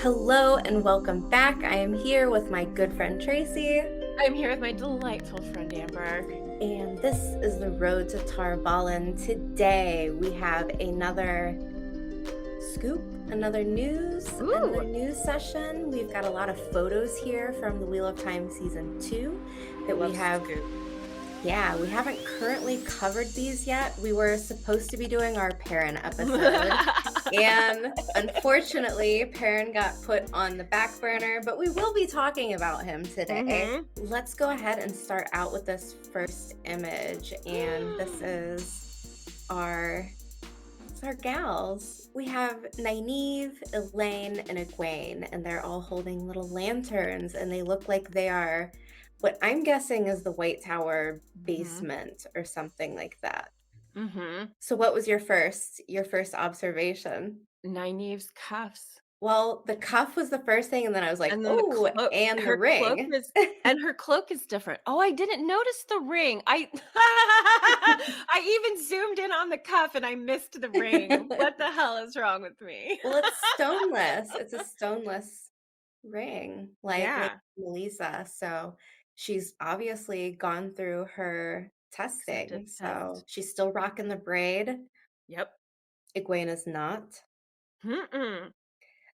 Hello and welcome back. I am here with my good friend Tracy, I'm here with my delightful friend Amber. and this is the road to Tar Valon. Today we have another scoop, another Ooh, news session. We've got a lot of photos here from the Wheel of Time season 2 that we love have. scoop. Yeah, we haven't currently covered these yet. We were supposed to be doing our Perrin episode. And unfortunately, Perrin got put on the back burner, but we will be talking about him today. Mhm. Let's go ahead and start out with this first image. And this is our gals. We have Nynaeve, Elayne, and Egwene, and they're all holding little lanterns, and they look like they are what I'm guessing is the White Tower Mhm. basement or something like that. Mhm. So what was your first observation? Nynaeve's cuffs. Well, the cuff was the first thing, and then I was like, And then the "Oh, cloak and the her cloak ring." her cloak is different. Oh, I didn't notice the ring. I I even zoomed in on the cuff and I missed the ring. What the hell is wrong with me? Well, it's stoneless. It's a stoneless ring, like Lady Yeah. Melissa. So she's obviously gone through her testing. Acceptance So test. she's still rocking the braid. Yep. Egwene is not. Mm-mm.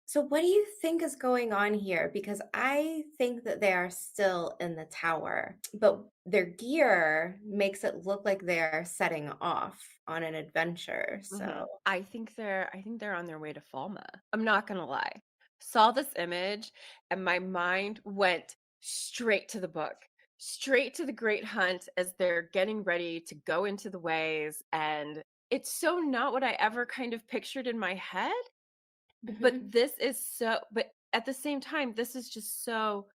So what do you think is going on here? Because I think that they are still in the tower, but their gear makes it look like they're setting off on an adventure. So, Mhm. I think they're on their way to Falme. I'm not gonna lie. Saw this image and my mind went straight to the book, straight to the Great Hunt as they're getting ready to go into the ways. And it's so not what I ever kind of pictured in my head. But mhm. but at the same time, this is just so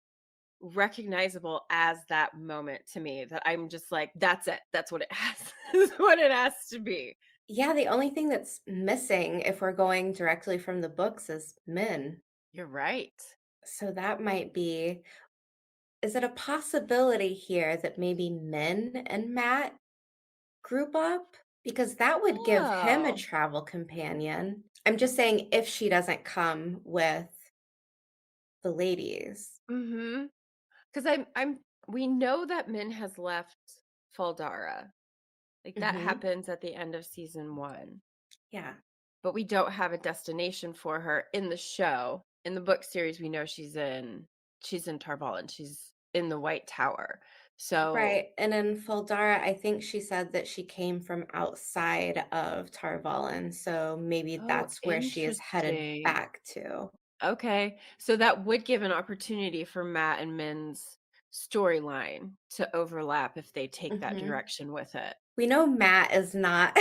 recognizable as that moment to me that I'm just like, that's it. That's what it has. Is what it has to be. Yeah, the only thing that's missing if we're going directly from the books is Min. You're right. So that might be, is it a possibility here that maybe Min and Matt group up? Because that would give him a Oh. travel companion. I'm just saying if she doesn't come with the ladies. Mhm. 'Cause I'm we know that Min has left Faldara. Like, that Mhm. happens at the end of season 1, Yeah. but we don't have a destination for her in the show. In the book series, we know she's in Tar Valon, she's in the White Tower. So Right, and in Faldara, I think she said that she came from outside of Tar Valon, so maybe oh, that's where she is headed interesting. back to. Okay, so that would give an opportunity for Matt and Min's storyline to overlap if they take that Mhm. direction with it. We know Matt is not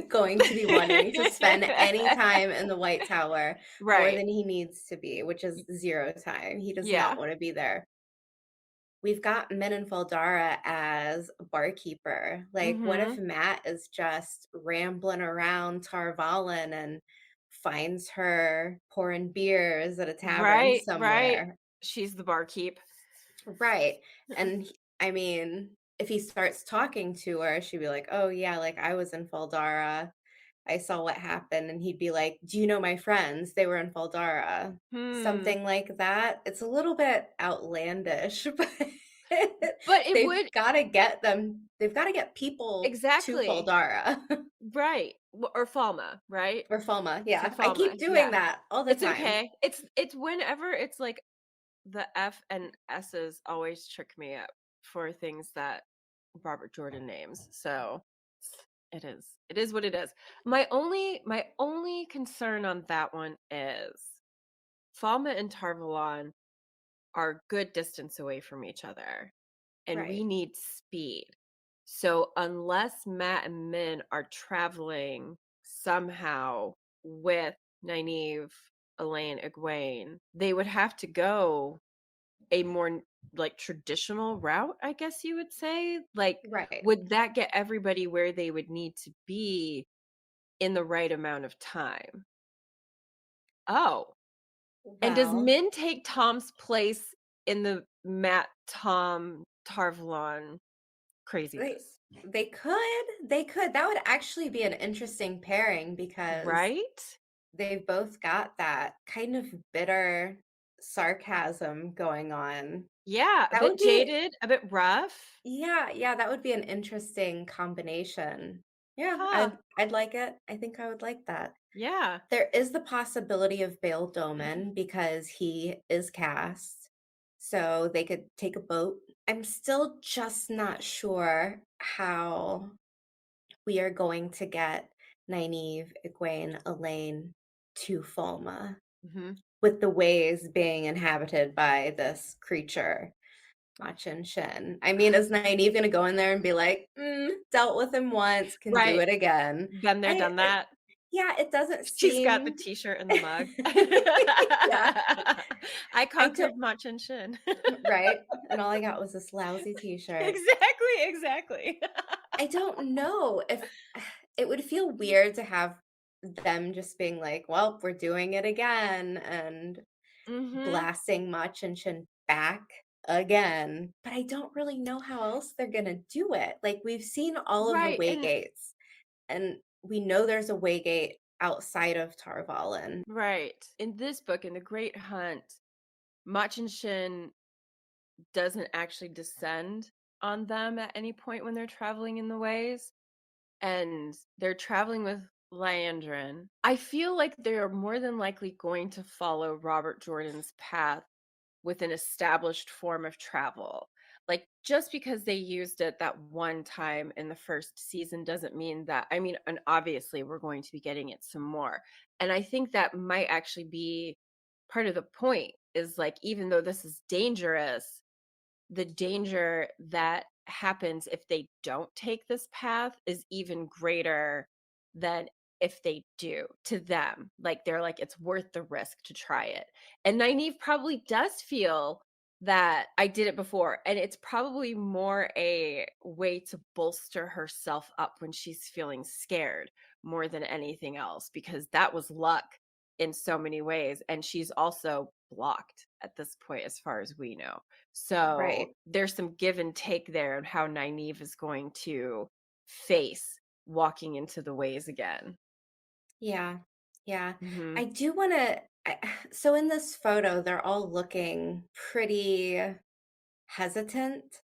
going to be wanting to spend any time in the White Tower more Right. than he needs to be, which is Y 0 time. He does not yeah. wanna be there. We've got Min and Faldara as a barkeeper. Like, what if Mhm. Matt is just rambling around Tar Valon and finds her pouring beers at a tavern Right, right. somewhere? She's the barkeep. Right. And I mean, if he starts talking to her, she'd be like, "Oh yeah, like I was in Faldara. I saw what happened." And he'd be like, "Do you know my friends? They were in Faldara." Hmm. Something like that. It's a little bit outlandish, but But it they've would got to get them. They've got to get people to exactly. Faldara Right. Or Falma, right? or Falma. To Yeah, I Falma, keep doing yeah. that all the It's time. okay. It's whenever it's like the F and S's always trick me up for things that Robert Jordan names. So it is. It is what it is. My only concern on that one is Falma and Tarvalon are a good distance away from each other, and we Right. need speed. So unless Matt and Min are traveling somehow with Nynaeve, Elaine, Egwene, they would have to go a more like traditional route, I guess you would say. Like, Right. would that get everybody where they would need to be in the right amount of time? Oh, and does Well, Min take Tom's place in the Matt, Tom, Tarvalon They craziness? they could. They could. That would actually be an interesting pairing because Right? they've both got that kind of bitter sarcasm going on. Yeah, a That bit would be jaded, a bit rough. yeah, yeah, that would be an interesting combination. Yeah, Huh. I'd like it. I think I would like that. Yeah. There is the possibility of Bail Doman because he is cast, so they could take a boat. I'm still just not sure how we are going to get Nynaeve, Egwene, Elaine to Falme Mhm. with the ways being inhabited by this creature, Machin Shin. I mean, is Nynaeve gonna go in there and be like, dealt with him once, can do Right. it again? Been there, done that. Yeah, it doesn't She's got the seem t-shirt and the mug. yeah, I I don't conquered Machin Shin. right? And all I got was this lousy t-shirt. Exactly, exactly. I don't know if it would feel weird to have them just being like, "Well, we're doing it again," and Mhm. blasting Mach and Shin back again, but I don't really know how else they're gonna do it. Like, we've seen all of the Right, and waygates, and we know there's a waygate outside of Tar Valon. right. In this book, in The Great Hunt, Machin Shin doesn't actually descend on them at any point when they're traveling in the ways, and they're traveling with Landrin. I feel like they're more than likely going to follow Robert Jordan's path with an established form of travel. Like, just because they used it that one time in the first season doesn't mean that, I mean, and obviously we're going to be getting it some more. And I think that might actually be part of the point is like, even though this is dangerous, the danger that happens if they don't take this path is even greater than if they do to them. Like they're like, it's worth the risk to try it. And Nynaeve probably does feel that I did it before. And it's probably more a way to bolster herself up when she's feeling scared more than anything else, because that was luck in so many ways. And she's also blocked at this point, as far as we know. So Right. there's some give and take there and how Nynaeve is going to face walking into the ways again. Yeah. Yeah. Mhm. I do wanna so in this photo, they're all looking pretty hesitant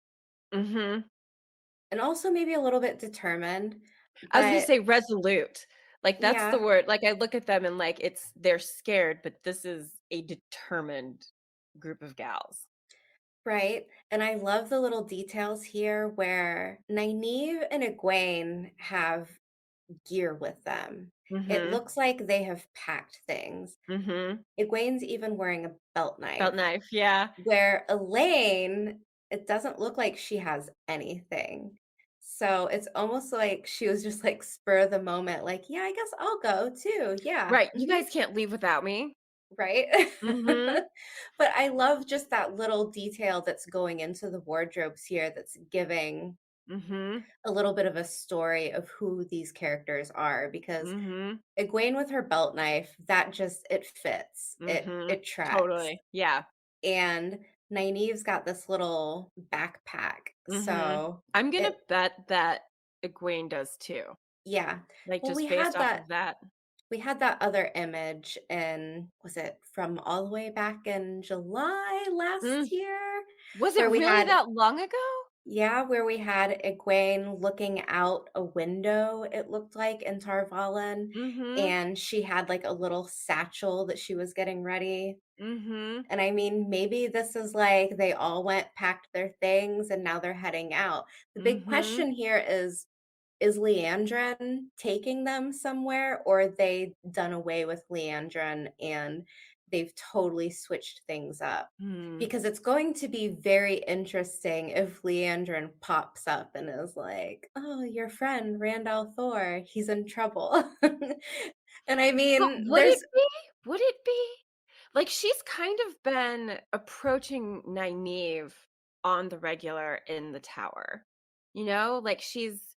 Mhm. and also maybe a little bit determined, I was gonna but say resolute. Like that's the yeah, word. Like I look at them and like it's they're scared, but this is a determined group of gals. right? And I love the little details here where Nynaeve and Egwene have gear with them. It Mhm. looks like they have packed things. Mhm. Egwene's even wearing a belt Belt knife, knife, yeah. where Elaine, it doesn't look like she has anything. So it's almost like she was just like spur of the moment, like, yeah, I guess I'll go too. Yeah. Right. You guys can't leave without me. Right? Mhm. But I love just that little detail that's going into the wardrobes here that's giving Mhm. a little bit of a story of who these characters are because Mhm. Egwene with her belt knife, that just it fits. Mhm. It tracks. Totally. Yeah. And Nynaeve's got this little backpack. Mhm. So I'm gonna it bet that Egwene does too, yeah. like, Well, just based off of that. we had that other image in was it from all the way back in July last Mm. year? Was it Where we really had that long ago? yeah, where we had Egwene looking out a window, it looked like, in Tar Valon, Mhm. and she had, like, a little satchel that she was getting ready, Mhm. and I mean, maybe this is like they all went, packed their things, and now they're heading out. The big Mhm. question here is Leandrin taking them somewhere, or are they done away with Leandrin and they've totally switched things up? Hmm. Because it's going to be very interesting if Leandrin pops up and is like, "Oh, your friend Randall Thor, he's in trouble." And I But mean, would it there's be? Would it be? Like, she's kind of been approaching Nynaeve on the regular in the tower, you know? Like, she's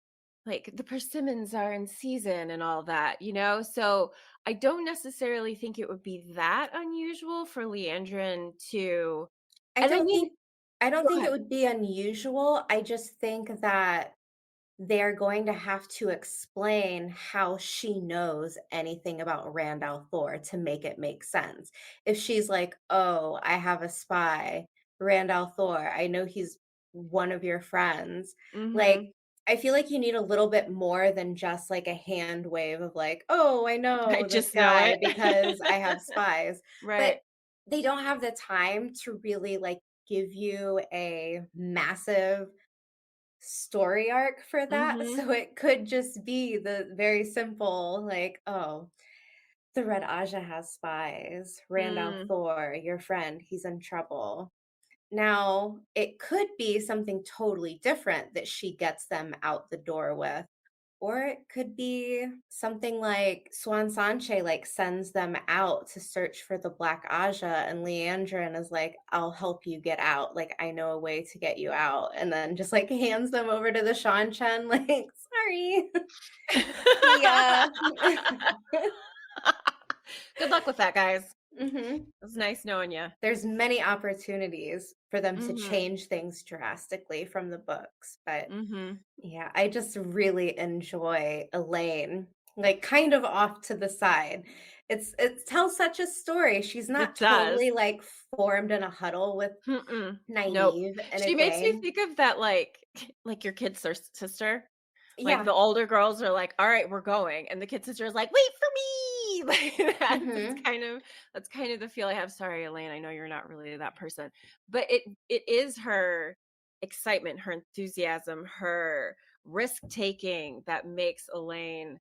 like, the persimmons are in season and all that, you know? So, I don't necessarily think it would be that unusual for Leandrin to I and I don't mean think I don't go think it ahead. would be unusual. I just think that they're going to have to explain how she knows anything about Randall Thor to make it make sense. If she's like, "Oh, I have a spy, Randall Thor. I know he's one of your friends." Like, Mhm. I feel like you need a little bit more than just like a hand wave of like, "Oh, I I know this just know guy it. because I have spies." But Right. they don't have the time to really like give you a massive story arc for that, Mhm. so it could just be the very simple, like, "Oh, the Red Aja has spies. Randall Mm. Thor, your friend, he's in trouble." Now, it could be something totally different that she gets them out the door with, or it could be something like Swan Sanche, like, sends them out to search for the Black Aja, and Leandrin is like, "I'll help you get out, like, I know a way to get you out," and then just, like, hands them over to the Seanchan, like, "Sorry. See ya." Good luck with that, guys. Mhm. It was nice knowing you. There's many opportunities for them to Mhm. change things drastically from the books, but Mhm. yeah, I just really enjoy Elayne, like, kind of off to the side. It tells such a story. She's not It does. totally, like, formed in a huddle with Mm-mm. Nope. Nynaeve and She makes me Egwene. think of that, like your kid sister. Like, Yeah. the older girls are like, "Alright, we're going," and the kid sister is like, "Wait for me!" Like that. Mhm. That's kind of the feel I have. Sorry, Elaine, I know you're not really that person. But it is her excitement, her enthusiasm, her risk-taking that makes Elaine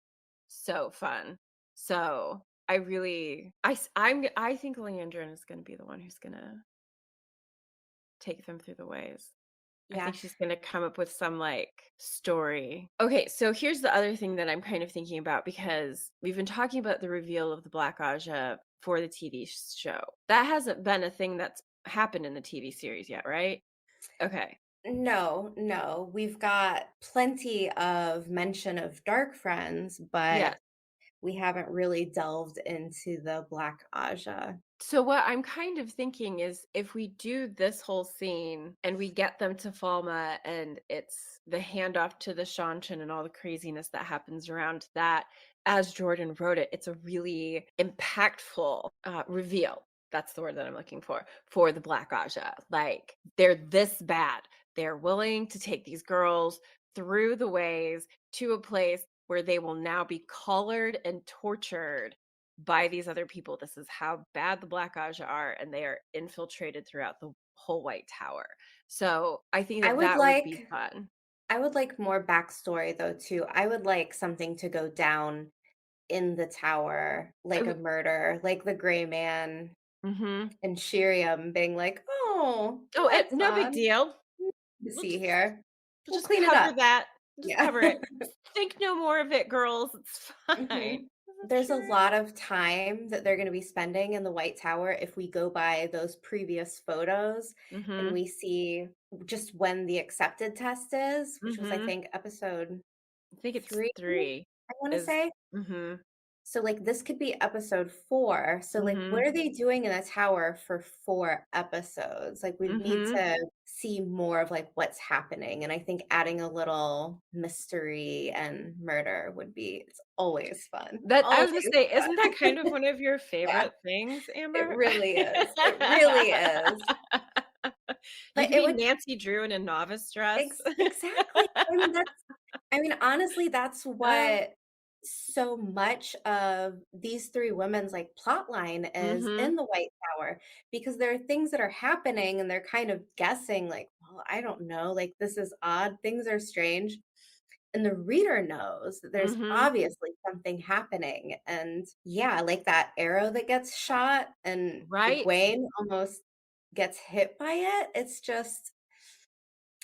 so fun. So, I really I think Leandrin is gonna be the one who's gonna take them through the ways. I Yeah. think she's gonna come up with some, like, story. Okay, so here's the other thing that I'm kind of thinking about because we've been talking about the reveal of the Black Aja for the TV show. That hasn't been a thing that's happened in the TV series yet, right? Okay. No, no, we've got plenty of mention of dark friends, but Yes. we haven't really delved into the Black Aja. So what I'm kind of thinking is if we do this whole scene and we get them to Falma and it's the handoff to the Shanchan and all the craziness that happens around that, as Jordan wrote it, it's a really impactful reveal. That's the word that I'm looking for the Black Aja. Like they're this bad. They're willing to take these girls through the ways to a place where they will now be collared and tortured by these other people. This is how bad the Black Aja are, and they are infiltrated throughout the whole White Tower. So I think I that would that would be like fun. I would like more backstory though too. I would like something to go down in the tower, like a murder, like the gray man Mm-hmm. and Shiriam being like, "Oh, Oh, that's no big odd deal. to We'll see just here. we'll We'll just clean it cover up." that. We'll just Yeah. cover it. Think no more of it, girls. It's fine. Mhm. Isn't There's a sure. lot of time that they're gonna be spending in the White Tower if we go by those previous photos and Mm-hmm. we see just when the accepted test is, which was, I Mm-hmm. think, episode I think it's 3, 3. I wanna Is say? mm-hmm. So, like, this could be episode 4. So, like, what Mm-hmm. are they doing in the tower for 4 episodes? Like, we need Mm-hmm. to see more of, like, what's happening, and I think adding a little mystery and murder would be it's always fun. That I was Always gonna say, isn't that fun. kind of one of your Yeah, favorite things, it Amber? really is. It really is. You But could it be would Nancy Drew in a novice dress. exactly. Honestly, that's Uh, what so much of these 3 women's, like, plot line is mhm, in the White Tower, because there are things that are happening and they're kind of guessing, like, "Well, I don't know, like, this is odd, things are strange," and the reader knows that there's mhm. obviously something happening, and yeah, like that arrow that gets shot and Right? Egwene almost gets hit by it, it's just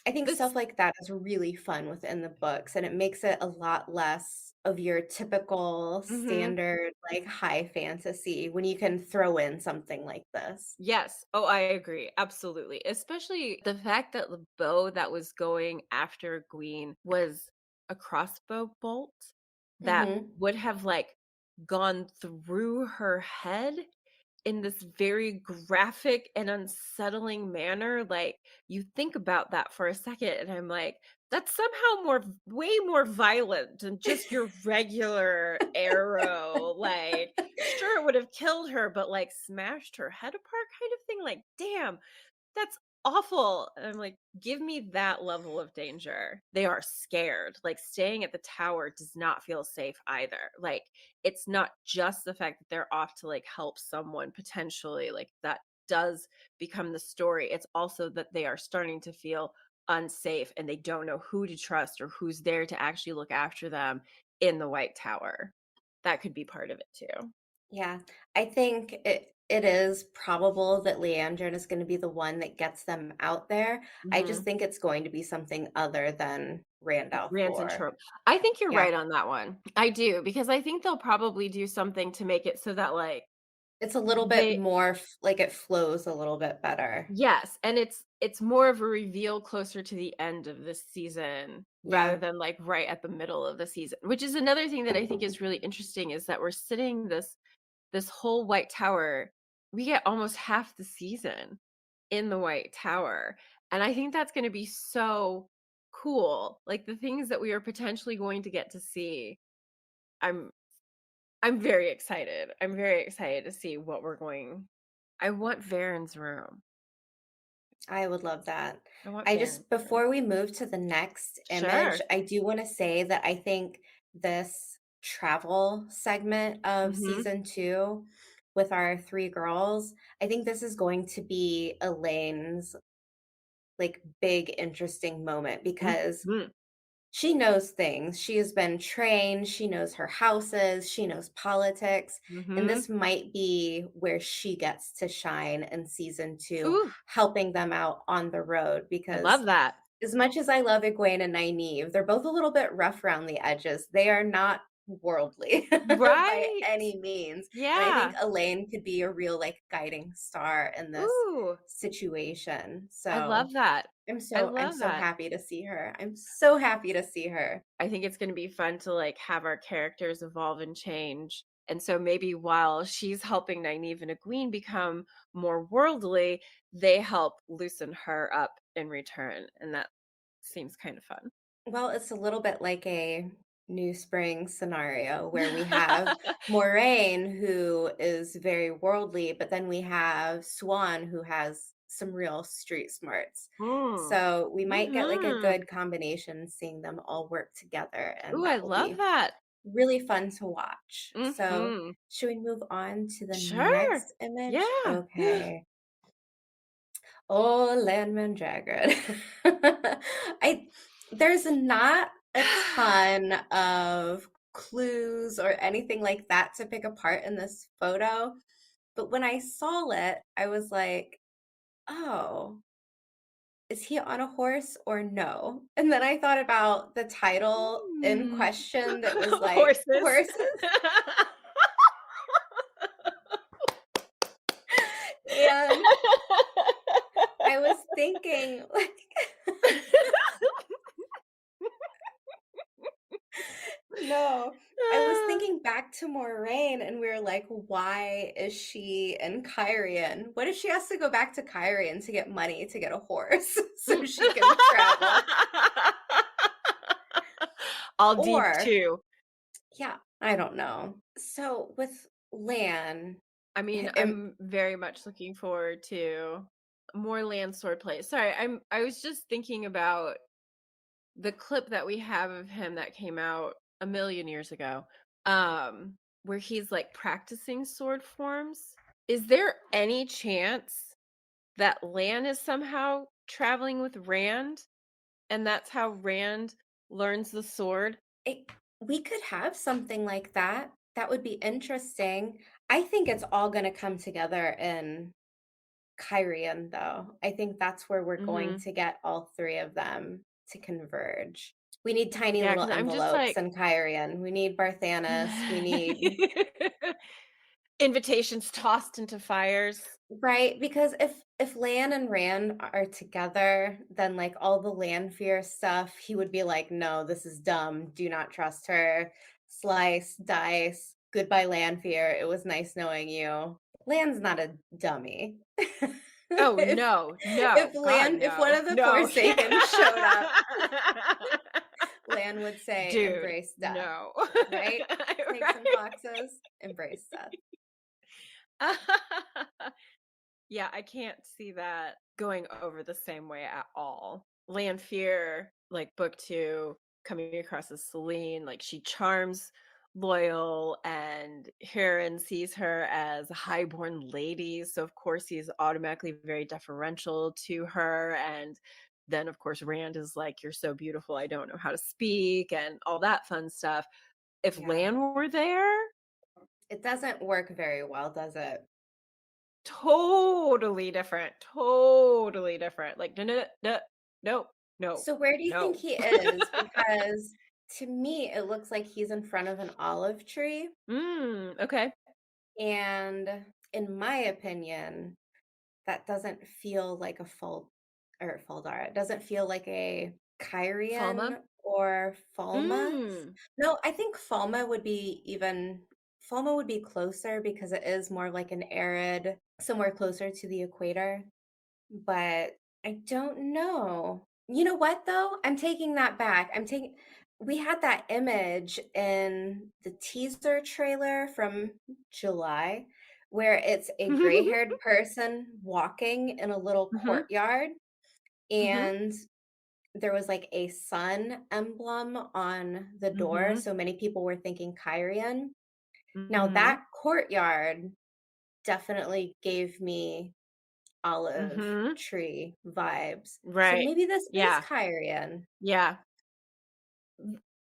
I think This stuff like that is really fun within the books, and it makes it a lot less of your typical mhm. standard, like, high fantasy when you can throw in something like this. Yes. Oh, I agree, absolutely. Especially the fact that the bow that was going after Gwyn was a crossbow bolt that Mhm. would have, like, gone through her head in this very graphic and unsettling manner. Like, you think about that for a second, and I'm like, that's somehow way more violent than just your regular arrow. Like, sure, it would have killed her, but like smashed her head apart kind of thing. Like, damn, that's awful. And I'm like, give me that level of danger. They are scared. Like, staying at the tower does not feel safe either. Like, it's not just the fact that they're off to like help someone potentially, like, that does become the story. It's also that they are starting to feel unsafe and they don't know who to trust or who's there to actually look after them in the White Tower. That could be part of it too. Yeah, I think it is probable that Leandrin is going to be the one that gets them out there. I just Mhm. think it's going to be something other than Randolph Ranson Four. trope. I think you're Yeah, right on that one. I do, because I think they'll probably do something to make it so that, like, it's a little bit they more like it flows a little bit better. yes, and it's more of a reveal closer to the end of this season rather Yeah, than, like, right at the middle of the season, which is another thing that I think is really interesting is that we're sitting this whole White Tower, we get almost half the season in the White Tower, and I think that's gonna be so cool. Like, the things that we are potentially going to get to see, I'm I'm very excited. I'm very excited to see what we're going. I want Varen's room. I would love that. I want I Varen's just, room. before we move to the next image, Sure. I do want to say that I think this travel segment of Mhm. season two with our three girls, I think this is going to be Elaine's like big interesting moment because Mhm. she knows things. She has been trained, she knows her houses, she knows politics, and Mhm. this might be where she gets to shine in season 2, Ooh, helping them out on the road I because love that. as much as I love Egwene and Nynaeve, they're both a little bit rough around the edges. They are not worldly by Right. any means, and I think Yeah. Elaine could be a real, like, guiding star in this Ooh, situation. I So love that. I I'm love so that. happy to see her. I'm so happy to see her. I think it's gonna be fun to, like, have our characters evolve and change, and so maybe while she's helping Nynaeve and Egwene become more worldly, they help loosen her up in return, and that seems kind of fun. Well, it's a little bit like a New Spring scenario where we have Moraine, who is very worldly, but then we have Swan, who has some real street smarts. Mm. So we might get like a Mhm. good combination seeing them all work together, and Ooh, I that will love be that. really fun to watch. So, Mhm. should we move on to the Sure. next image? Yeah. Okay. Oh, Landman Jagger. I there's not a ton of clues or anything like that to pick apart in this photo, but when I saw it, I was like, "Oh, is he on a horse or no?" And then I thought about the title in Mm. question that was like, Horses. "Horses?" And I was thinking, like no, I was Ah. thinking back to Moraine and we were like, why is she in Kyrian? What if she has to go back to Kyrian to get money to get a horse so Mm. she can travel? All deep Or, too. yeah, I don't know. So with Lan, I mean, am, I'm very much looking forward to more land sword play. Sorry, I was just thinking about the clip that we have of him that came out a million years ago, where he's like practicing sword forms. Is there any chance that Lan is somehow traveling with Rand and that's how Rand learns the sword? it, we could have something like that. That would be interesting. I think it's all going to come together in Kyrian, though. I think that's where we're going Mhm. to get all three of them to converge. We need tiny Yeah, little because I'm just envelopes like in Kyrian. We need Barthanas. We need invitations tossed into fires. right because if Lan and Rand are together, then like all the Lanfear stuff, he would be like, "No, this is dumb. Do not trust her. Slice, dice. Goodbye, Lanfear. It was nice knowing you." Lan's not a dummy. Oh, if no, no, God, If one no, of the no. Forsaken showed up, Lan would say, Dude, "Embrace death," no. right? Snakes and Right? foxes, embrace death. Yeah, I can't see that going over the same way at all. Lanfear, like book 2, coming across as Celine, like she charms Loyal, and Heron sees her as a highborn lady, so of course he's automatically very deferential to her, and then of course Rand is like, "You're so beautiful, I don't know how to speak," and all that fun stuff. If Yeah. Lan were there, It doesn't work very well, does it? totally different, totally different. Like, no, no, no, no, no, So where do you think no. he is? Because to me, it looks like he's in front of an olive tree. Okay. And in my opinion, that doesn't feel like a Faldar. It doesn't feel like a Falma? Kyrian or Falma. Mm. No, I think Falma would be closer because it is more like an arid, somewhere closer to the equator. But I don't know. You know what though? I'm taking that back. We had that image in the teaser trailer from July where it's a gray-haired person walking in a little Mhm, courtyard mhm, and there was like a sun emblem on the door, mhm, so many people were thinking Kyrian. Now mhm, that courtyard definitely gave me olive mhm. tree vibes. So Right. maybe this is Yeah, Kyrian. yeah.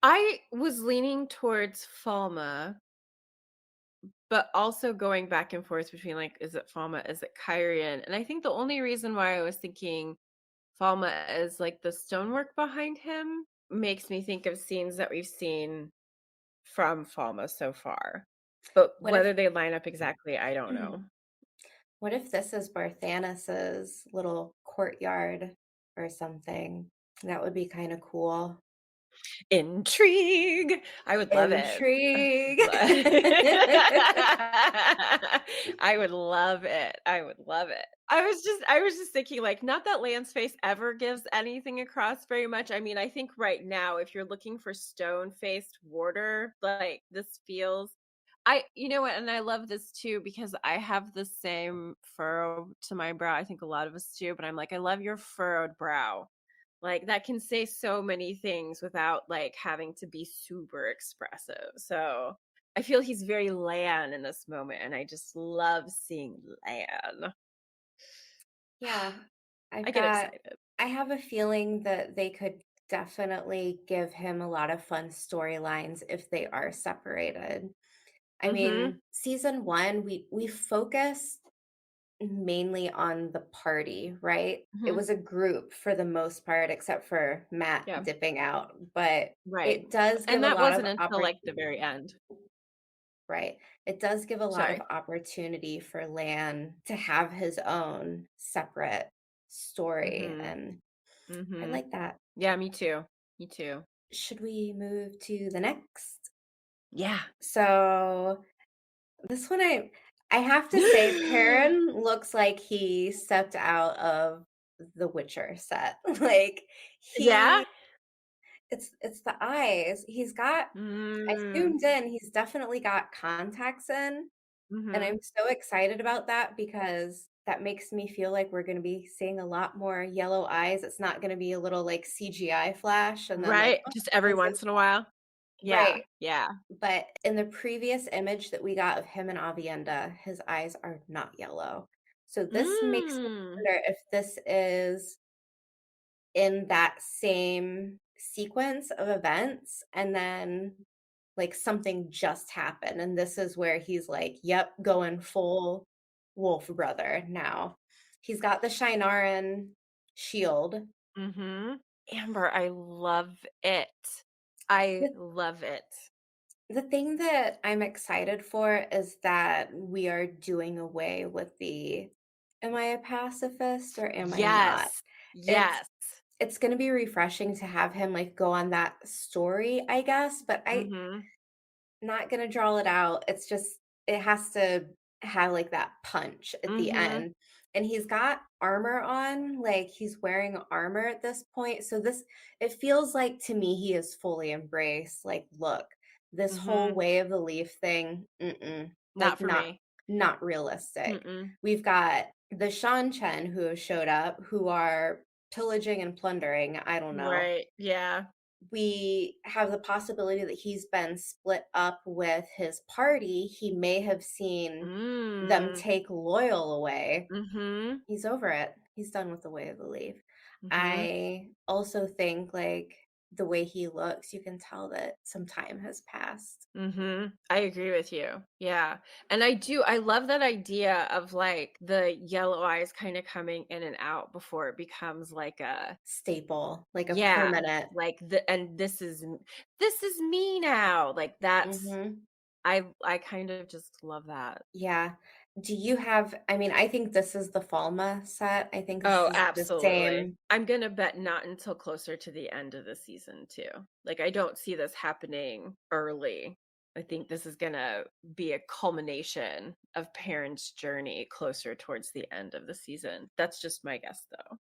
I was leaning towards Falma, but also going back and forth between, like, is it Falma, is it Kyrian? And I think the only reason why I was thinking Falma is, like, the stonework behind him makes me think of scenes that we've seen from Falma so far. But What if whether they line up exactly, I don't know. what if this is Barthanas's little courtyard or something? That would be kind of cool. Intrigue! I would love it. Intrigue. Lo I would love it. I would love it. I was just thinking, like, not that Land's face ever gives anything across very much. I mean, I think right now, if you're looking for stone-faced warder, like, this feels you know what, and I love this too because I have the same furrow to my brow. I think a lot of us do, but I'm like, "I love your furrowed brow." Like, that can say so many things without, like, having to be super expressive. So, I feel he's very Lan in this moment, and I just love seeing Lan. Yeah, I I've get got excited. I have a feeling that they could definitely give him a lot of fun storylines if they are separated. I Mhm. mean, season 1, we focused mainly on the party, right? It Mhm. was a group for the most part, except for Matt Yeah. dipping out, but Right. it does give And a that lot of wasn't until, like, the very end. right. It does give a lot of Sorry. opportunity for Lan to have his own separate story, Mhm. and I Mhm. like that. Yeah, me too. Me too. Should we move to the next? Yeah. So, this one I have to say Perrin looks like he stepped out of the Witcher set. Like Yeah? he it's the eyes. I Mm. zoomed in, he's definitely got contacts in, and Mhm. I'm so excited about that because that makes me feel like we're gonna be seeing a lot more yellow eyes. It's not gonna be a little like CGI flash and then like, Right, oh, just every once again, once in a while. Yeah, right. yeah. But in the previous image that we got of him and Avienda, his eyes are not yellow. So this makes me Mm. wonder if this is in that same sequence of events and then like something just happened and this is where he's like, "Yep, going full wolf brother now." He's got the Shinaran shield. Mhm. Amber, I love it. I love it. The thing that I'm excited for is that we are doing away with the am I a pacifist or am I not? Yes. It's Yes. it's gonna be refreshing to have him like go on that story, I guess, but I Mhm. not gonna draw it out. It have like that punch at the Mhm. end. And he's got armor on, like he's wearing armor at this point. So this it feels like to me he is fully embraced. Like, look, this whole Mhm. way of the leaf thing, like Not for me. not realistic. Mm-mm. We've got the Seanchan who have showed up, who are pillaging and plundering. I don't know. Right. Yeah. We have the possibility that he's been split up with his party. He may have seen them Mm. take Loyal away. Mhm. He's over it. He's done with the way of the leaf. Mhm. I also think like the way he looks, you can tell that some time has passed. Mhm. I agree with you. Yeah. And I love that idea of like the yellow eyes kind of coming in and out before it becomes like a Staple, like a yeah, permanent. like the and this is me now. Like that's Mhm. I kind of just love that. Yeah. Do you have I mean, I think this is the Falme set. I think this Oh, is the absolutely. same. I'm gonna bet not until closer to the end of the season too. Like I don't see this happening early. I think this is gonna be a culmination of Perrin's journey closer towards the end of the season. That's just my guess though.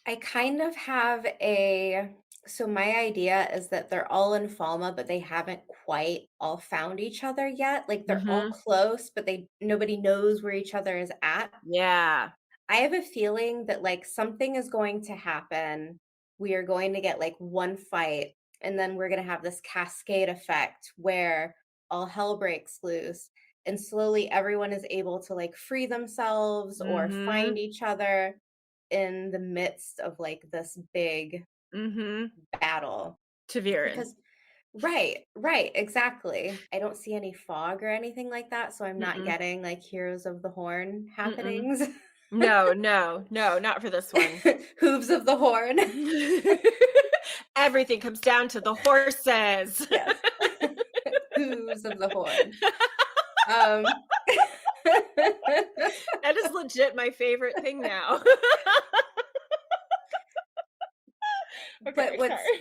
I kind of have a so my idea is that they're all in Falma, but they haven't quite all found each other yet. Like they're all Mhm. close, but they nobody knows where each other is at. Yeah. I have a feeling that like something is going to happen. We are going to get like one fight, and then we're going to have this cascade effect where all hell breaks loose, and slowly everyone is able to like free themselves or find Mhm. each other in the midst of like this big Mhm. battle. Taviran. Because right, exactly. I don't see any fog or anything like that, so I'm not Mm-mm. getting like Heroes of the Horn Mm-mm. happenings. No, no, no, not for this one. Hooves of the Horn. Everything comes down to the horses. Yes. Hooves of the Horn. Um That is legit my favorite thing now. but Okay, what's sorry.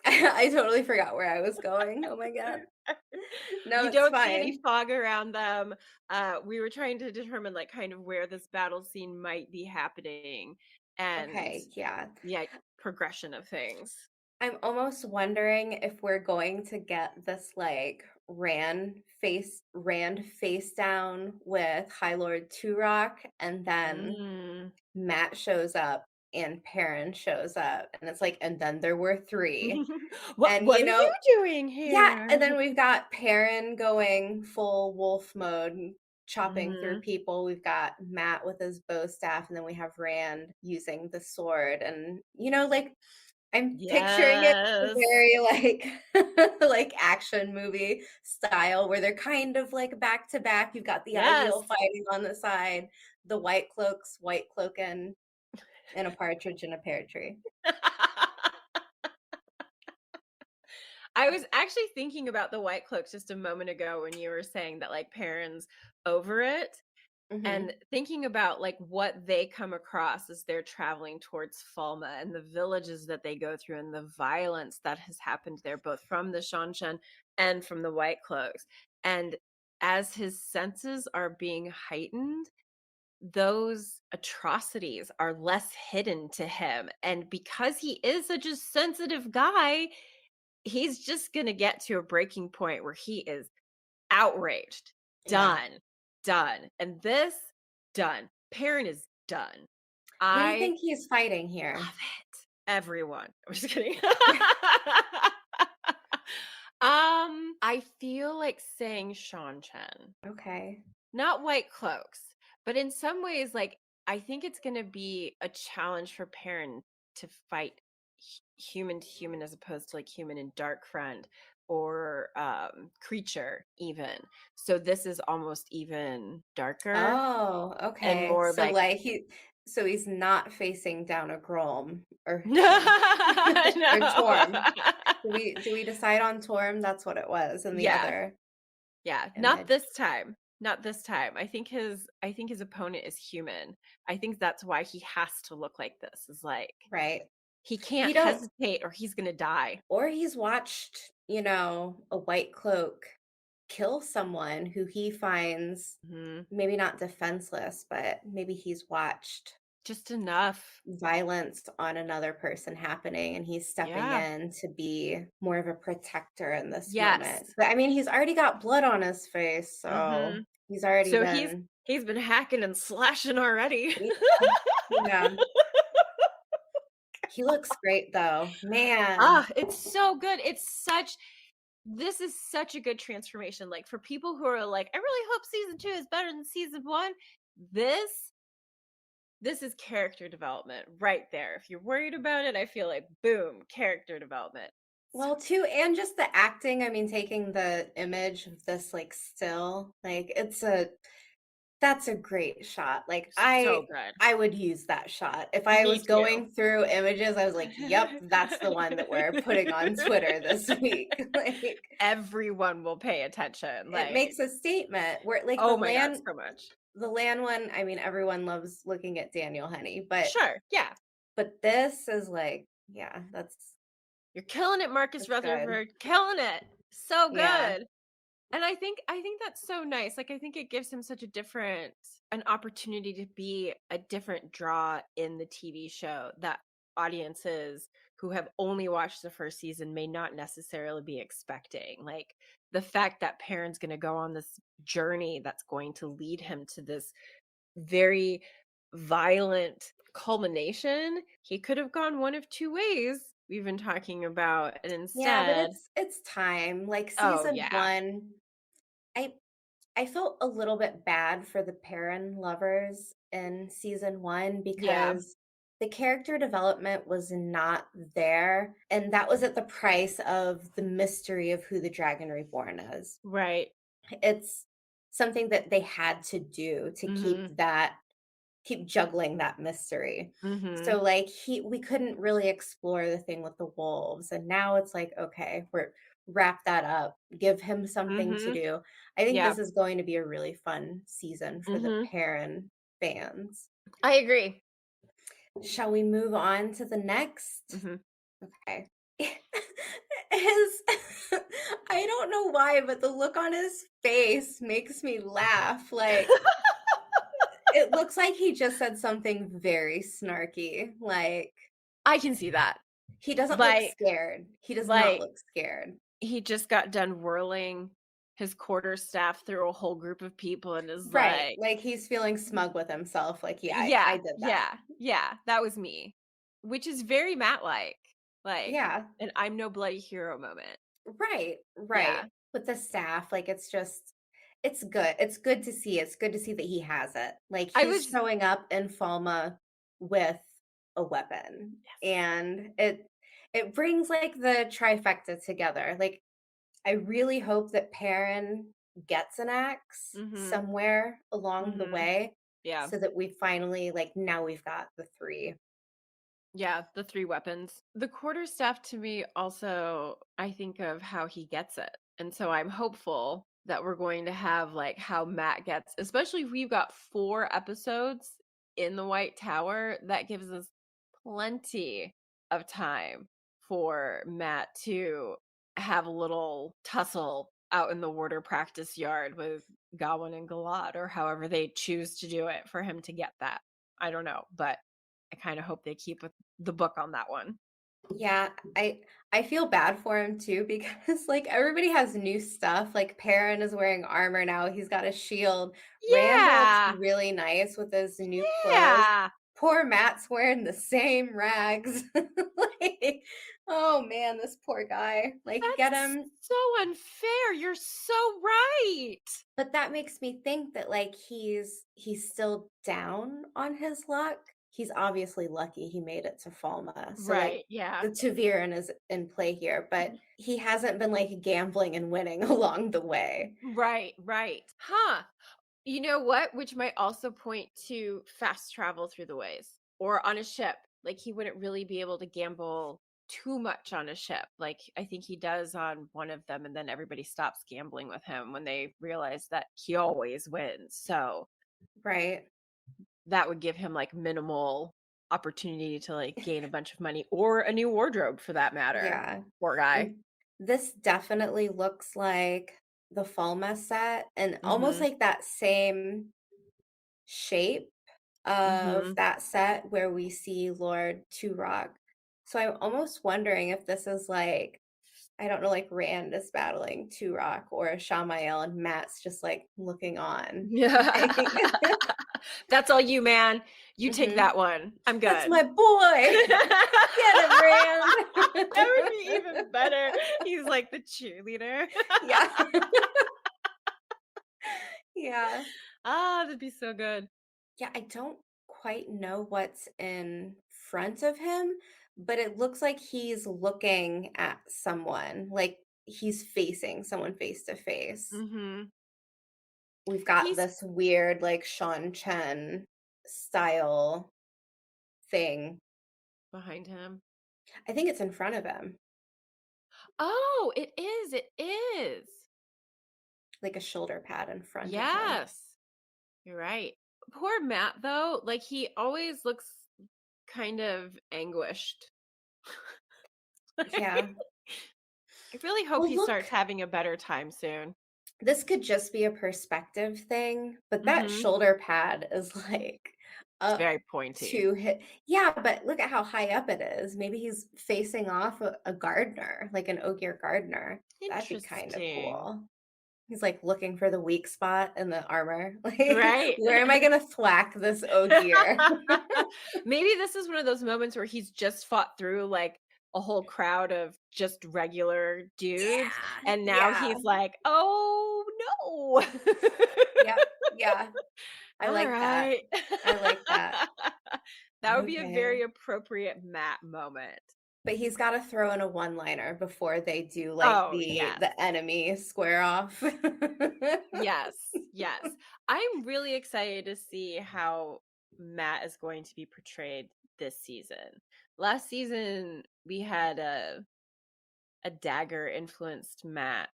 I totally forgot where I was going. Oh my god. No, You it's don't see any fine. fog around them. We were trying to determine, like, kind of where this battle scene might be happening and, Okay, yeah. yeah, progression of things. I'm almost wondering if we're going to get this like Rand face down with High Lord Turok, and then Mm. Matt shows up and Perrin shows up, and it's like, and then there were three. What And what are you doing yeah, here? and then we've got Perrin going full wolf mode, chopping through Mhm. people. We've got Matt with his bow staff, and then we have Rand using the sword. And like I'm picturing it Yes. very like like action movie style where they're kind of like back to back. You've got the Yes. Aiel fighting on the side, the white cloaks, white cloaking, and a partridge in a pear tree. I was actually thinking about the White Cloaks just a moment ago when you were saying that, like, Perrin's over it, and Mhm. thinking about, like, what they come across as they're traveling towards Falma and the villages that they go through and the violence that has happened there, both from the Seanchan and from the White Cloaks. And as his senses are being heightened, those atrocities are less hidden to him. And because he is such a sensitive guy, he's just gonna get to a breaking point where he is outraged. Yeah. Done. Done. And this, done. Perrin is done. Who do you I think he's fighting here? love it. Everyone. I'm just kidding. I feel like saying Sean Chen. Okay. Not white cloaks, but in some ways, like, I think it's gonna be a challenge for Perrin to fight human to human as opposed to like human and dark friend or creature even. So this is almost even darker Oh, and okay. more So like like so he's not facing down a Grom or no. Or no. Torm. Do we decide on Torm? That's what it was in the Yeah. other Yeah, not image. this time. Not this time. I think his opponent is human. I think that's why he has to look like this. Is like Right. he We can't don't hesitate or he's gonna die. or he's watched, a white cloak kill someone who he finds Mhm. maybe not defenseless, but maybe he's watched Just enough. violence on another person happening and he's stepping Yeah. in to be more of a protector in this moment. Yes. But I mean, he's already got blood on his face, so Mhm. he's already So he's been he's been hacking and slashing already. yeah. Yeah. He looks great though. Man. Ah, it's so good. This is such a good transformation. Like for people who are like, I really hope season 2 is better than season 1. This this is character development right there. If you're worried about it, I feel like boom, character development. So Well, too, and just the acting, I mean, taking the image of this like still, like that's a great shot. Like so good. I would use that shot. If I Me was too. going through images, I was like, "Yep, that's the one that we're putting on Twitter this week." Like Everyone will pay attention. it Like, makes a statement where like oh my god, so much. the land one, I mean, everyone loves looking at Daniel Henney, Sure, yeah. but this is like, yeah, You're killing it, Marcus that's good. Rutherford. Killing it. So Yeah. good. And I think that's so nice. Like I think it gives him such a different an opportunity to be a different draw in the TV show that audiences who have only watched the first season may not necessarily be expecting. Like the fact that Perrin's going to go on this journey that's going to lead him to this very violent culmination. He could have gone one of two ways we've been talking about, and Yeah, but instead, it's time. Like oh season yeah. 1, I I felt a little bit bad for the Perrin lovers in season 1 Yeah. because the character development was not there, and that was at the price of the mystery of who the Dragon Reborn is. Right. It's something that they had to do to Mhm. keep juggling that mystery. Mhm. So like we couldn't really explore the thing with the wolves and now it's like okay, we're wrap that up, give him something to Mhm. do. I think Yeah. this is going to be a really fun season for the Mhm. Perrin fans. I agree. Shall we move on to the next? Mhm. Okay. His I don't know why, but the look on his face makes me laugh. Like it looks like he just said something very snarky. Like I can see that. he doesn't look Like scared. He does not like look scared. he just got done whirling his quarter staff through a whole group of people and is Right. like, Like he's feeling smug with himself. Like, yeah, I yeah, did that. yeah, yeah, that was me. Which is very Matt-like. Like, Yeah. an I'm no bloody hero moment. Right. Right. Yeah. With the staff, like it's just it's good. It's good to see. It's good to see that he has it. Like I he's was showing up in Falma with a weapon. yes. And it brings like the trifecta together. Like I really hope that Perrin gets an axe Mhm. somewhere along the Mhm. way Yeah. so that we finally like now we've got the 3. Yeah, the 3 weapons. The quarterstaff to me also, I think of how he gets it. And so I'm hopeful that we're going to have like how Matt gets, especially if we've got 4 episodes in the White Tower, that gives us plenty of time for Matt to have a little tussle out in the water practice yard with Gawain and Galad or however they choose to do it for him to get that. I don't know, but I kind of hope they keep with the book on that one. Yeah, I feel bad for him too because like everybody has new stuff. Like Perrin is wearing armor now. He's got a shield. Rand looks Yeah. really nice with his new clothes. Yeah. Poor Matt's wearing the same rags. Like, oh man, this poor guy. Like get That's him. so unfair. You're so right. But that makes me think that, like, he's still down on his luck. He's obviously lucky he made it to Falma, so, like, Right. Yeah. the Taviran is in play here, but he hasn't been, like, gambling and winning along the way. Right. Right. Huh. You know what? Which might also point to fast travel through the ways or on a ship. Like he wouldn't really be able to gamble too much on a ship. Like I think he does on one of them, and then everybody stops gambling with him when they realize that he always wins. So Right. that would give him like minimal opportunity to like gain a bunch of money or a new wardrobe for that matter. Yeah. Poor guy. And this definitely looks like the Falme set and almost Mhm. like that same shape of Mhm. that set where we see Lord Turok. So I'm almost wondering if this is like, I don't know, like Rand is battling Turok or Shamael and Matt's just like looking on. Yeah. Like, That's all you, man. You take mhm. that one. I'm That's good. my boy. Get him, Rand. That would be even better. He's like the cheerleader. Yeah. Yeah. Ah, that'd be so good. Yeah, I don't quite know what's in front of him, but it looks like he's looking at someone, like he's facing someone face to face. Mhm. We've got He's this weird, like Sean Chen style thing. behind him. I think it's in front of him, Oh, it is. like a shoulder pad in front of him. Yes. You're right. Poor Matt, though, like, he always looks kind of anguished. Yeah. I really hope Well, he starts look, having a better time soon. this could just be a perspective thing, but that Mhm. shoulder pad is like It's up very pointy. to hit. Yeah, but look at how high up it is. Maybe he's facing off a gardener, like an Ogier gardener. That'd be kind of Interesting. cool. He's like looking for the weak spot in the armor. Like, Right. where am I gonna thwack this Ogier? Maybe this is one of those moments where he's just fought through, like, a whole crowd of just regular dudes, Yeah, and now yeah, he's like, "Oh, no." yep, yeah. I like that. Alright. I like that. That would be a Okay. very appropriate Matt moment. But he's gotta throw in a one-liner before they do, like, Oh, yes. the enemy square off. Yes, yes. I'm really excited to see how Matt is going to be portrayed this season. Last season, we had a dagger influenced Matt,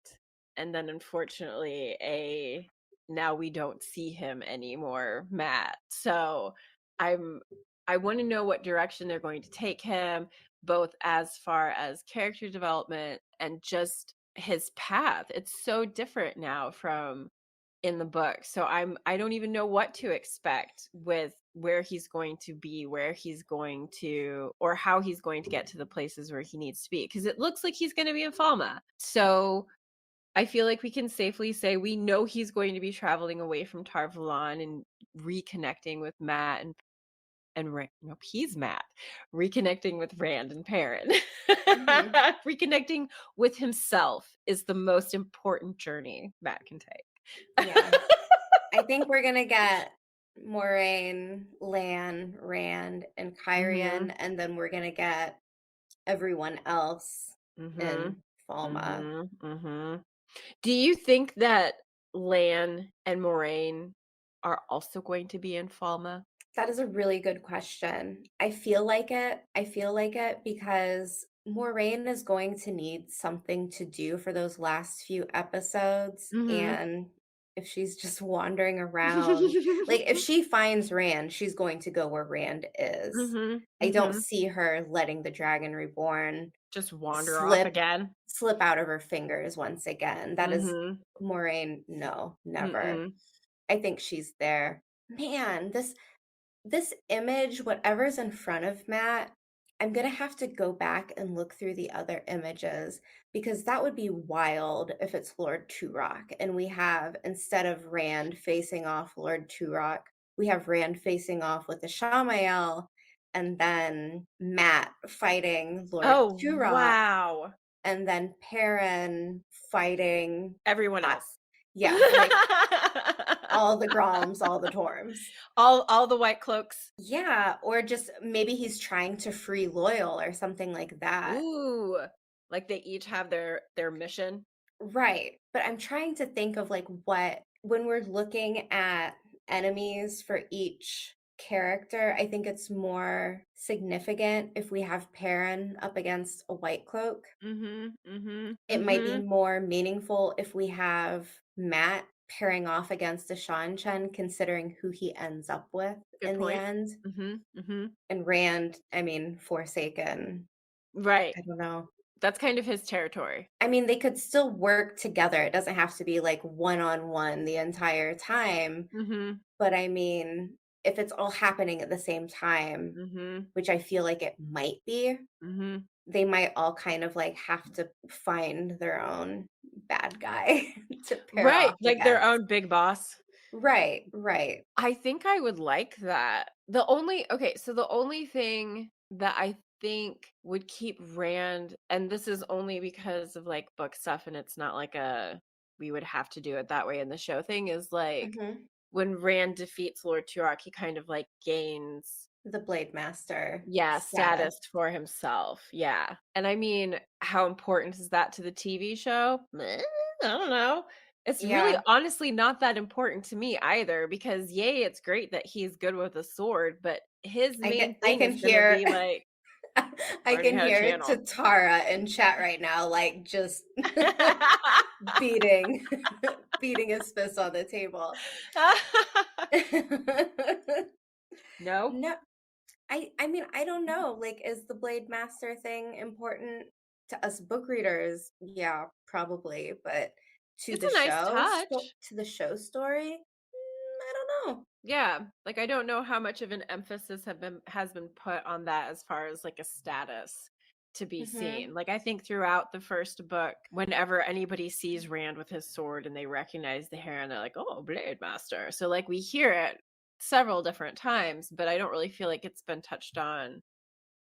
and then unfortunately a now we don't see him anymore Matt. So I'm I want to know what direction they're going to take him, both as far as character development and just his path. It's so different now from in the book. So I don't even know what to expect with where he's going to be, where he's going to or how he's going to get to the places where he needs to be because it looks like he's going to be in Falma. So I feel like we can safely say we know he's going to be traveling away from Tar Valon and reconnecting with Matt and nope, he's Matt. Reconnecting with Rand and Perrin. Mhm. Reconnecting with himself is the most important journey Matt can take. Yeah. I think we're gonna get Moraine, Lan, Rand, and Mhm. Kyrian, and then we're gonna get everyone else Mhm. in Falma. Mhm. Mhm. Do you think that Lan and Moraine are also going to be in Falma? That is a really good question. I feel like it. I feel like it because Moraine is going to need something to do for those last few episodes. Mhm. And if she's just wandering around, like if she finds Rand, she's going to go where Rand is. Mhm. I don't Mhm. see her letting the Dragon Reborn Just wander off slip again? out of her fingers once again. That is Mhm. Moraine, no, never. Mm-mm. I think she's there. Man, this image, whatever's in front of Matt, I'm gonna have to go back and look through the other images because that would be wild if it's Lord Turok and we have, instead of Rand facing off Lord Turok, we have Rand facing off with the Shamael and then Matt fighting Lord Oh, Turok wow. and then Perrin fighting Everyone uh, else. yeah, like all the Groms, all the Torms. All the white cloaks. Yeah, or just maybe he's trying to free Loyal or something like that. Ooh, like they each have their mission. Right. But I'm trying to think of like what when we're looking at enemies for each character, I think it's more significant if we have Perrin up against a White Cloak. Mhm. Mhm. It might be Mhm. more meaningful if we have Matt pairing off against a Seanchan, considering who he ends up with Good in the point. end. Mhm. Mhm. And Rand, I mean, Forsaken, Right. I don't know. That's kind of his territory. I mean, they could still work together. It doesn't have to be like one-on-one the entire time. Mhm. But I mean, if it's all happening at the same time, Mhm. which I feel like it might be, Mhm. they might all kind of like have to find their own bad guy to pair Right, off like their against. own big boss. Right, right. I think I would like that. The only thing that I think would keep Rand, and this is only because of like book stuff and it's not like a we would have to do it that way in the show thing, is like Mhm. when Rand defeats Lord Turok, he kind of like gains, The Blade Master yeah, status. status for himself. Yeah. And I mean, how important is that to the TV show? I don't know. It's really Yeah, honestly not that important to me either because yay, it's great that he's good with a sword, but his main I thing can is going to hear be like I learning can how to hear channel. Tara in chat right now, like, just beating beating his fist on the table. No, No, I mean, I don't know, like, is the Blade Master thing important to us book readers? Yeah, probably, but it's a nice touch. to the show story? I don't know. Yeah, like I don't know how much of an emphasis has been put on that as far as like a status to be Mhm. seen. Like I think throughout the first book, whenever anybody sees Rand with his sword and they recognize the hair and they're like, "Oh, Blade Master." So like we hear it several different times, but I don't really feel like it's been touched on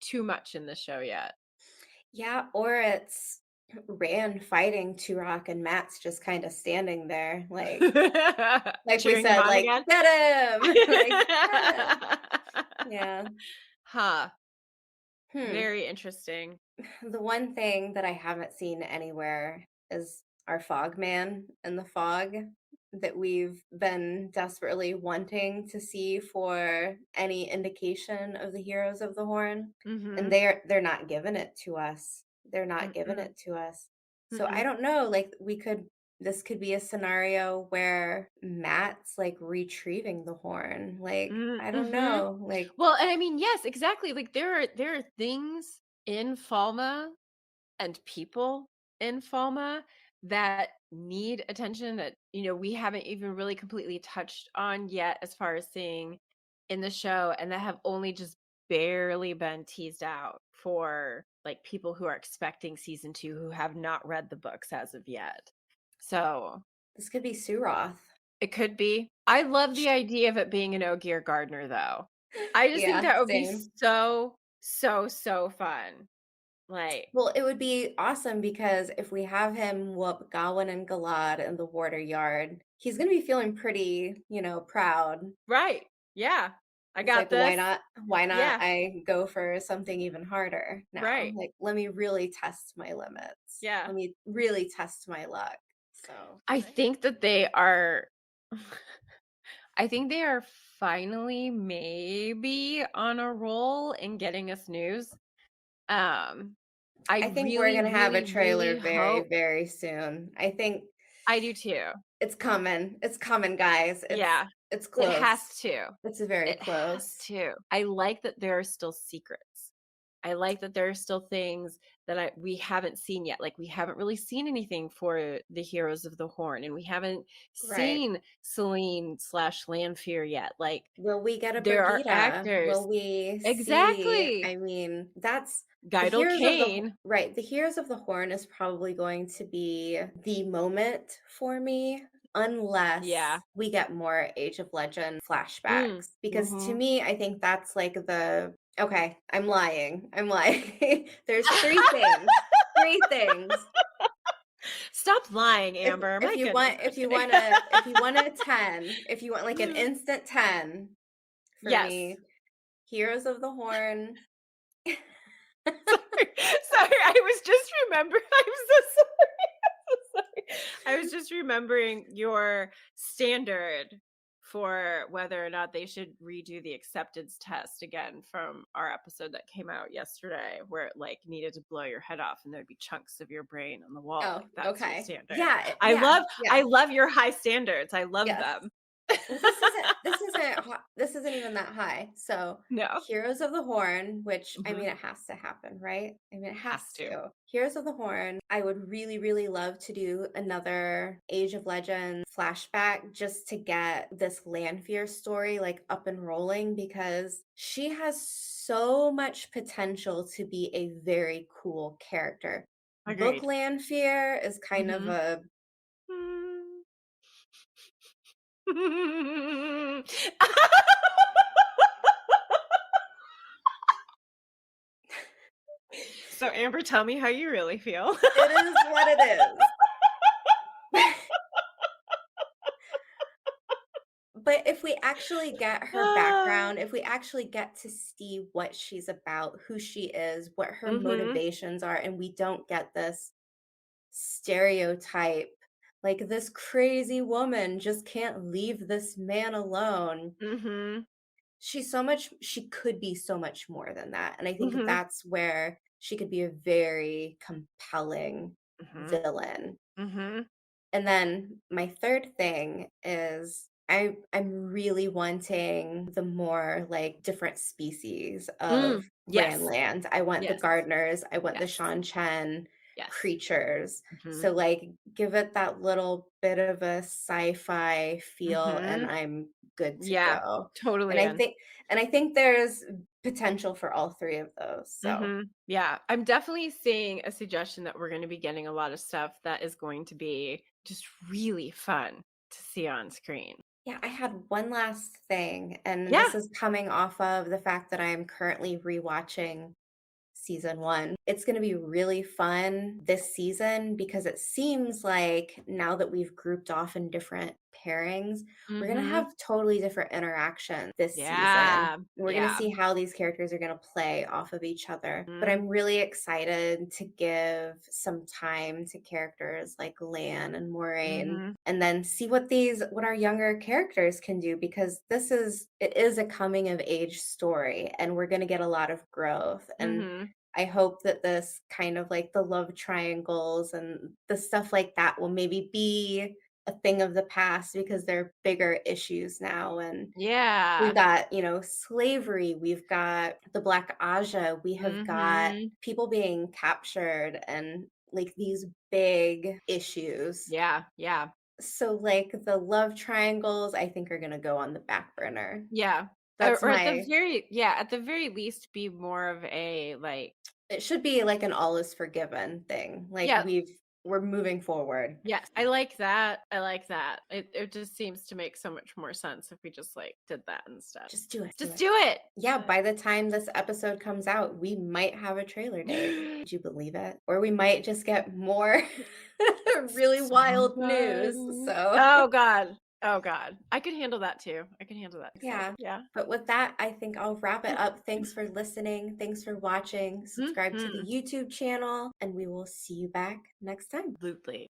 too much in the show yet. Yeah, or it's Rand fighting Turok and Matt's just kinda standing there, like we Cheering him said, on like, again. "Get him!" Like, "Get him!" Yeah. Huh. Hmm. Very interesting. The one thing that I haven't seen anywhere is our fog man in the fog that we've been desperately wanting to see for any indication of the heroes of the Horn, and Mhm. they're not giving it to us. They're not giving Mm-mm. it to us. So I Mm-mm. don't know, like this could be a scenario where Matt's like retrieving the horn. Like, I don't Mhm. know. Like, Well, and I mean, yes, exactly. Like there are things in Falma and people in Falma that need attention that, we haven't even really completely touched on yet as far as seeing in the show and that have only just barely been teased out for like people who are expecting season 2 who have not read the books as of yet. So, this could be Suroth. it could be. I love the idea of it being an Ogier Gardener, though. I just think Yeah, that would be same. so, so, so fun. Like, Well, it would be awesome because if we have him whoop Gawain and Galad in the water yard, he's gonna be feeling pretty, proud. right. Yeah. I It's got like, this. why not Yeah. I go for something even harder now? Right. Like, let me really test my limits. Yeah. Let me really test my luck. So, I think that they are, I think they are finally maybe on a roll in getting us news. Um, I I think we're really, gonna have a really, really trailer very, hope very soon. I think I do too. it's coming. It's coming, guys. Yeah. It's It has close. to. It's very It has close. to. I like that there are still secrets. I like that there are still things that we haven't seen yet. Like we haven't really seen anything for the Heroes of the Horn, and we haven't Right. seen Celine/Lanfear yet. Like Will we get a there are Brigida? actors. Will we see? Exactly. I mean, that's the Guidel Heroes of the Kane. right. The Heroes of the Horn is probably going to be the moment for me, Yeah. unless we get more Age of Legend Mm. flashbacks. Because to Mhm. me, I think that's like the okay. I'm lying. I'm lying. There's three things. Three things. Stop lying, If Amber. if My you goodness. want I'm just kidding. if you want a 10, if you want like an instant 10 for Yes. me, Heroes of the Horn. Sorry, sorry, I was just remembering. I'm so sorry. I'm so sorry. I was just remembering your standard for whether or not they should redo the acceptance test again from our episode that came out yesterday, where it like needed to blow your head off and there'd be chunks of your brain on the wall. Oh, Like that's your okay. standard. Yeah, I yeah, love yeah. I love your high standards. I love Yes. them. Well, this isn't this isn't even that high. So, No. Heroes of the Horn, which I Mhm. mean, it has to happen, right? I mean, it has Has to. to. Heroes of the Horn, I would really, really love to do another Age of Legends flashback just to get this Lanfear story like up and rolling because she has so much potential to be a very cool character. Book Agreed. Lanfear is kind of Mhm. a So, Amber, tell me how you really feel. it is what it is. But if we actually get her background, if we actually get to see what she's about, who she is, what her Mhm. motivations are, and we don't get this stereotype, like this crazy woman just can't leave this man alone. Mhm. She could be so much more than that. And I think Mhm. that's where she could be a very compelling Mhm. villain. Mhm. And then my third thing is I'm really wanting the more like different species of Yes. Randland. I want the Yes. gardeners, I want the Yes. Seanchan Yes. creatures. Mhm. So like give it that little bit of a sci-fi feel and Mhm. I'm good to Yeah. go. And Totally I in. think and I think there's potential for all three of those. So Yeah, I'm definitely seeing a suggestion that we're gonna be getting a lot of stuff that is going to be just really fun to see on screen. yeah, I had one last thing, and Yeah. this is coming off of the fact that I am currently rewatching season 1. It's gonna be really fun this season because it seems like now that we've grouped off in different pairings, we're gonna Mhm. have totally different interactions this season. Yeah. We're gonna Yeah. see how these characters are gonna play off of each other. But Mhm. I'm really excited to give some time to characters like Lan and Moraine Mhm. and then see what our younger characters can do because it is a coming of age story and we're going to get a lot of growth and Mhm. I hope that this kind of like the love triangles and the stuff like that will maybe be a thing of the past because they're bigger issues now and we Yeah. got, slavery, we've got the Black Aja, we have got Mhm. people being captured and like these big issues. Yeah. Yeah. So, like, the love triangles, I think are gonna go on the back burner. Yeah. That's Or at the my very yeah, at the very least be more of a, like it should be like an all is forgiven thing. Like, yeah, we're moving forward. yes, I like that, I like that. It just seems to make so much more sense if we just, like, did that instead. Just do it, do Just it. do it! Yeah, by the time this episode comes out, we might have a trailer date. Would you believe it? Or we might just get more really So wild news. fun. So, Oh god. Oh god. I could handle that too. I can handle that. Excited. yeah. Yeah. But with that, I think I'll wrap it up. Thanks for listening. Thanks for watching. Subscribe to the Mhm. YouTube channel, and we will see you back next time. Absolutely.